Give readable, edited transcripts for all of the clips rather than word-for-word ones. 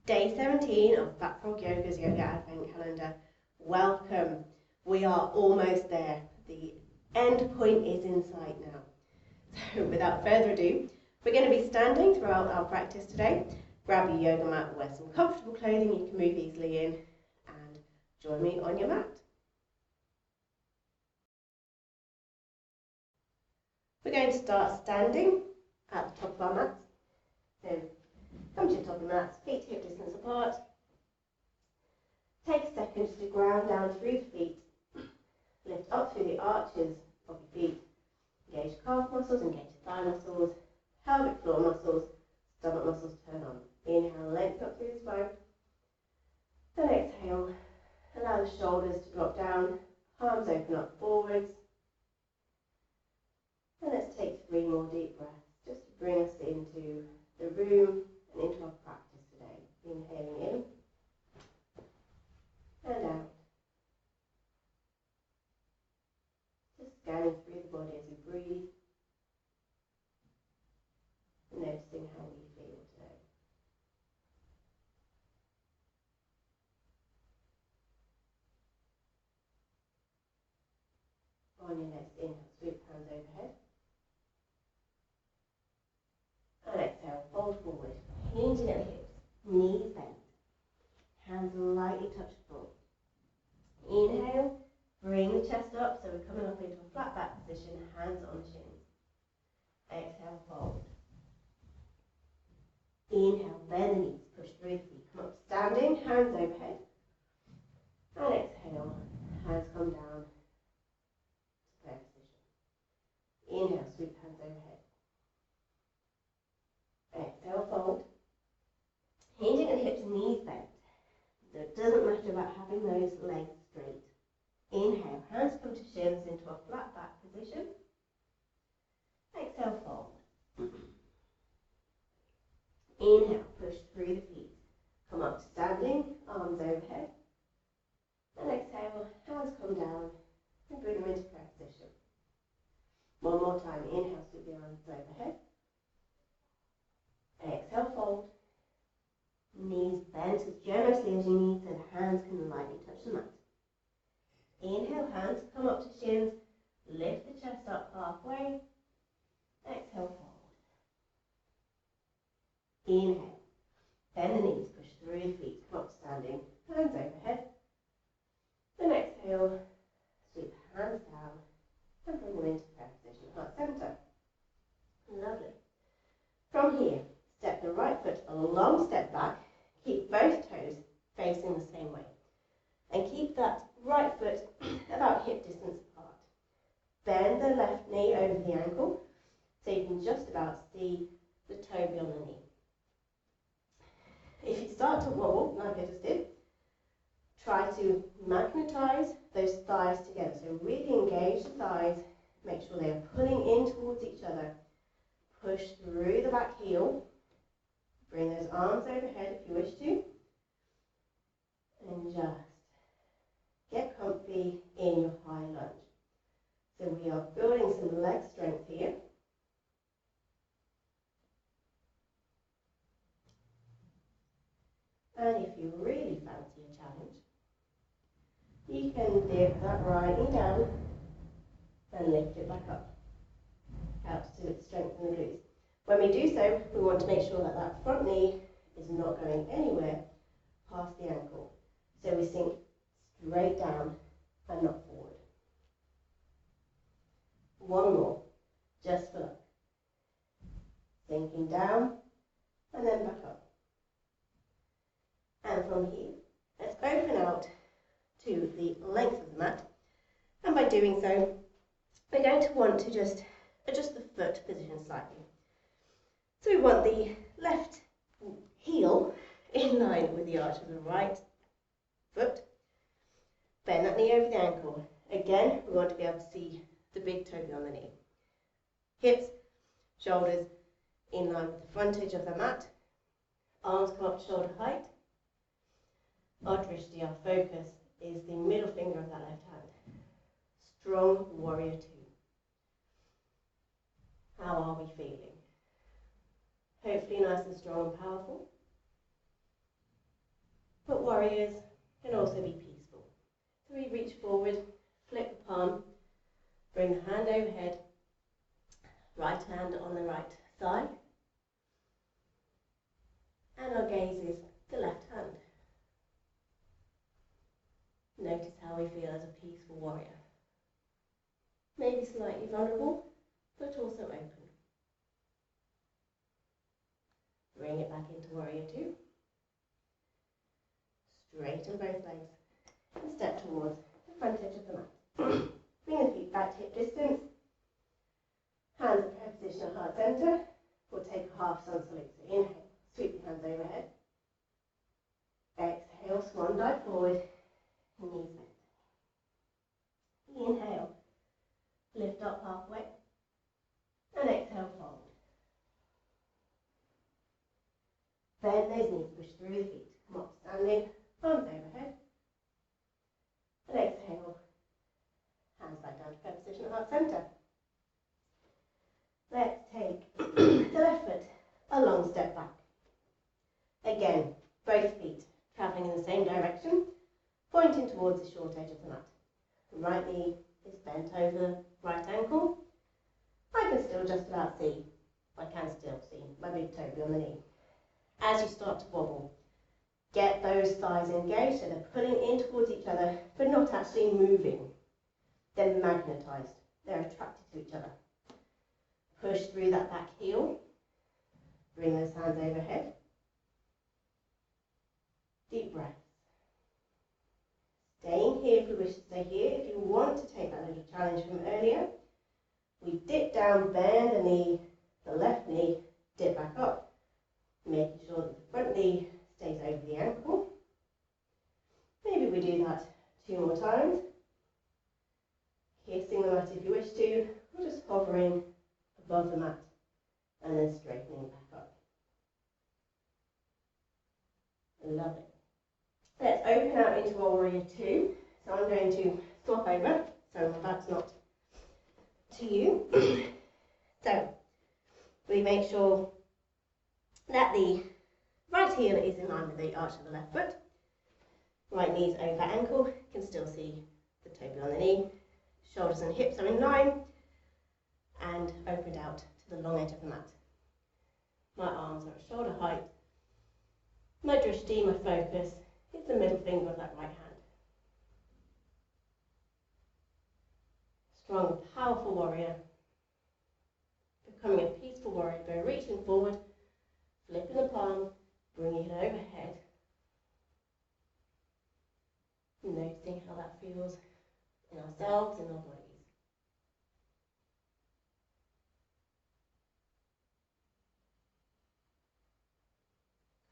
Day 17 of Fat Frog Yoga's Yoga Advent Calendar. Welcome. We are almost there. The end point is in sight now. So without further ado, we're going to be standing throughout our practice today. Grab your yoga mat, wear some comfortable clothing you can move easily in, and join me on your mat. We're going to start standing at the top of our mats. So come to the top of the mats, feet hip distance apart. Take a second to ground down through the feet. Lift up through the arches of your feet. Engage calf muscles, engage thigh muscles, pelvic floor muscles, stomach muscles turn on. Inhale, length up through the spine. Then exhale, allow the shoulders to drop down, palms open up forwards. And let's take 3 more deep breaths just to bring us into the room and into our practice today. Inhaling in and out. Just scanning through the body as we breathe and noticing how we feel today. On your next inhale, sweep hands overhead. And exhale, fold forward, hinging at the hips, knees bent, hands lightly touch the floor. Inhale, bring the chest up, so we're coming up into a flat back position, hands on the shins. Exhale, fold. Inhale, bend the knees, push through the feet, come up standing, hands overhead. And exhale, hands come down to prayer position. Inhale, sweep hands overhead. Exhale, fold. Hinging at the hips, knees bent. So it doesn't matter about having those legs straight. Inhale, hands come to shins into a flat back position. Exhale, fold. Inhale, push through the feet. Come up to standing, arms overhead. And exhale, hands come down and bring them into prayer position. One more time. Inhale, sweep the arms overhead. Exhale, fold. Knees bent as generously as you need so the hands can lightly touch the mat. Inhale, hands come up to shins. Lift the chest up halfway. Exhale, fold. Inhale, bend the knees, push through the feet, come up to standing, hands overhead. Then exhale, sweep hands down and bring them into prayer position, heart center. Lovely. From here, step the right foot a long step back, keep both toes facing the same way. And keep that right foot about hip distance apart. Bend the left knee over the ankle so you can just about see the toe beyond the knee. If you start to wobble, like I just did, try to magnetize those thighs together. So really engage the thighs, make sure they are pulling in towards each other. Push through the back heel. Bring those arms overhead if you wish to. And just get comfy in your high lunge. So we are building some leg strength here. And if you really fancy a challenge, you can dip that right knee down and lift it back up. Out to strengthen the glutes. When we do so, we want to make sure that that front knee is not going anywhere past the ankle. So we sink straight down and not forward. One more, just for luck. Sinking down and then back up. And from here, let's open out to the length of the mat. And by doing so, we're going to want to just adjust the foot position slightly. So we want the left heel in line with the arch of the right foot. Bend that knee over the ankle. Again, we want to be able to see the big toe beyond the knee. Hips, shoulders in line with the front edge of the mat. Arms come up to shoulder height. Our drishti, our focus, is the middle finger of that left hand. Strong warrior 2. How are we feeling? Hopefully nice and strong and powerful. But warriors can also be peaceful. So we reach forward, flip the palm, bring the hand overhead, right hand on the right thigh, and our gaze is the left hand. Notice how we feel as a peaceful warrior. Maybe slightly vulnerable, but also open. Bring it back into warrior two. Straighten both legs and step towards the front edge of the mat. Bring the feet back to hip distance. Hands at prayer position at heart center. We'll take a half sun salute. So inhale, sweep your hands overhead. Exhale, swan dive forward, knees bent. Inhale, lift up halfway, and exhale, fold. Bend those knees, push through the feet. Come up, standing, arms overhead. And exhale, hands back down to prayer position at heart center. Let's take the left foot a long step back. Again, both feet travelling in the same direction, pointing towards the short edge of the mat. The right knee is bent over the right ankle. I can still just about see, I can still see my big toe on the knee. As you start to wobble, get those thighs engaged so they're pulling in towards each other, but not actually moving. They're magnetised, they're attracted to each other. Push through that back heel, bring those hands overhead. Deep breaths. Staying here if we wish to stay here. If you want to take that little challenge from earlier, we dip down, bend the knee, the left knee, dip back up, making sure that the front knee stays over the ankle. Maybe we do that 2 more times. Kissing the mat if you wish to, or just hovering above the mat and then straightening back up. Lovely. Let's open out into our warrior two. So I'm going to swap over, so my back's not to you. So we make sure that the right heel is in line with the arch of the left foot. Right knee's over ankle, can still see the toe on the knee. Shoulders and hips are in line and opened out to the long edge of the mat. My arms are at shoulder height. My drishti, my focus, is the middle finger of that right hand. Strong, powerful warrior. Becoming a peaceful warrior by reaching forward, flipping the palm, bringing it overhead. Noticing how that feels in ourselves and our bodies.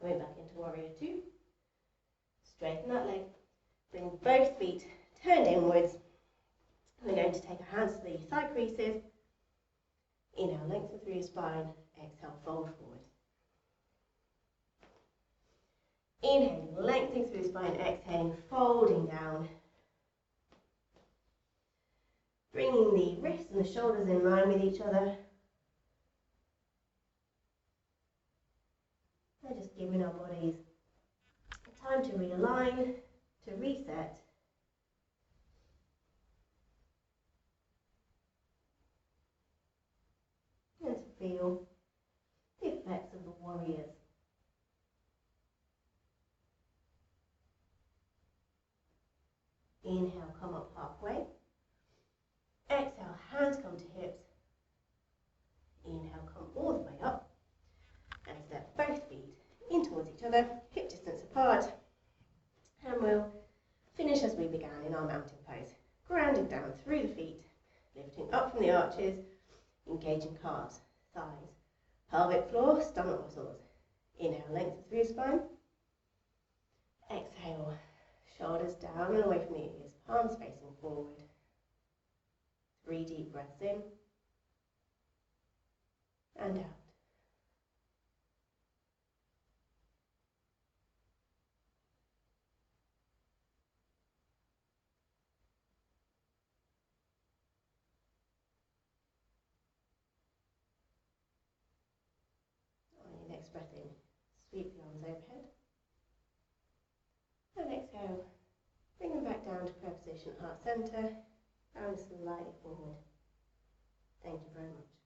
Coming back into warrior two. Straighten that leg. Bring both feet turned inwards. We're going to take our hands to the thigh creases. Inhale, lengthen through your spine. Exhale, fold forward. Inhaling, lengthening through the spine. Exhaling, folding down. Bringing the wrists and the shoulders in line with each other. And just giving our bodies time to realign, to reset. And to feel the effects of the warriors. Inhale, come up halfway. Exhale, hands come to hips. Inhale, come all the way up. And step both feet in towards each other, hip distance apart. And we'll finish as we began in our mountain pose. Grounding down through the feet, lifting up from the arches, engaging calves, thighs, pelvic floor, stomach muscles. Inhale, lengthen through your spine. Exhale, shoulders down and away from the ears, palms facing forward. 3 deep breaths in and out. On your next breath in, sweep the arms overhead. round, prayer position, heart centre, and slightly forward. Thank you very much.